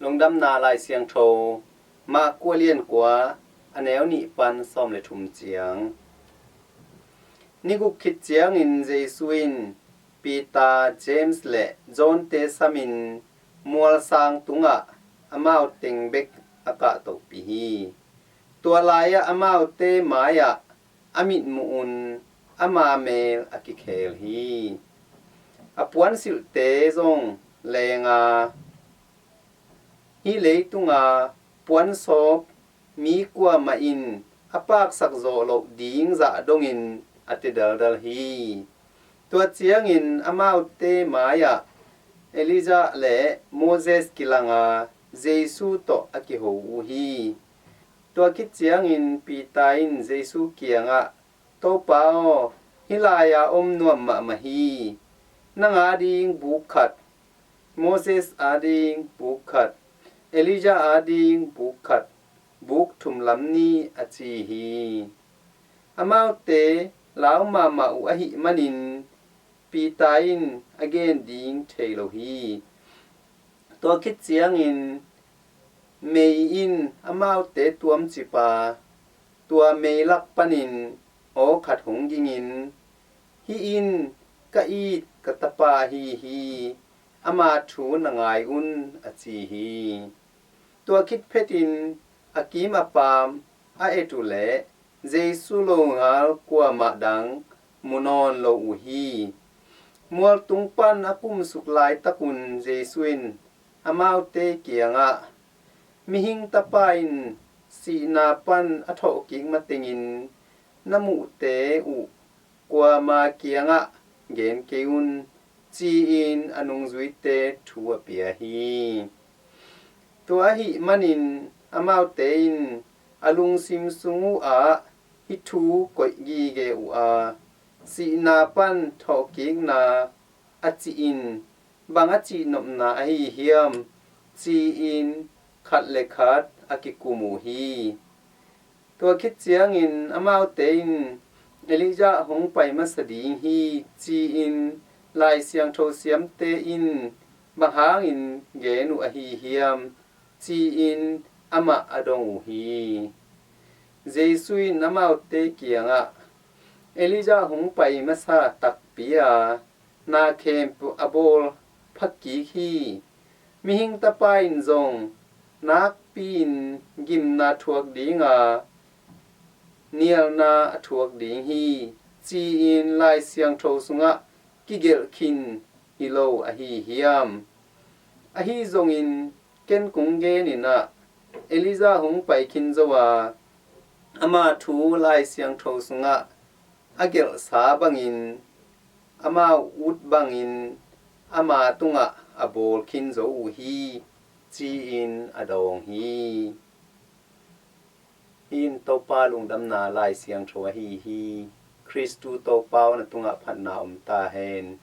lung dam na lai siang tho ma kwa lien kwa aneu ni pan som le thum chiang ni gu khit chiang in jesuin Peter James le John te samin mual sang tunga amau ting bek aka to pi hi tua laya amau te maya amit muun ama mel akikhel hi apuan sil te zong lenga hi leitunga puan sop mi kwa ma in apak sak zo lo ding za dongin ate dal hi tua chiang in amau te maya Elijah le Moses kilanga Jesu to akiho hi tua kit chiang in Peter in Jesu kianga to pao hilaya nuam ma hi nanga ding bukhat Moses ading bukhat Elijah ading bukhat buk thum lam ni achi hi amau te lau ma u ahi manin Peter in again ding thelo hi to kit chiang in mei in amau te tuam chipa tua mei lak panin o khat hong gingin hi in ka i katapa hi ama thu na ngai un achi hi tua kit phetin akim apam a etule Jesu lo ngal kwa ma dang munon lo u hi mual tungpan apum suklai takun Jesuin amau te kianga mihing tapain si na pan atho king matingin namu te u kwa ma kianga gen keun chi in anung zui te thua pia hi tua hi manin amau te in alung sim sungu a hi thu koi gi ge u a si na pan tho king na achi in bang achi nom na hi hiam chi in khat le khat akikumu hi tua khit chiang in amau te in Elijah hong pai masading hi chi in lai siang tho siam te in bahang in genu a hi hiam chi in ama adong hi Jesuin amau te kianga Elijah hong pai masa tak pia na khem pu abol phakki hi mihing tapain zong nak pin gim na thuak dinga nial na thuak ding hi chi in lai siang tho sunga kigel khin ilo a hi hiam a hi zong in ken kung ge ni na Elijah hong pai khin zowa ama thu lai siang tho sunga agel sa bangin ama ut bangin ama tunga abol khin zo u hi chi in adong hi in to pa lung dam na lai siang tho hi Christu to pau na tunga phat na ta hen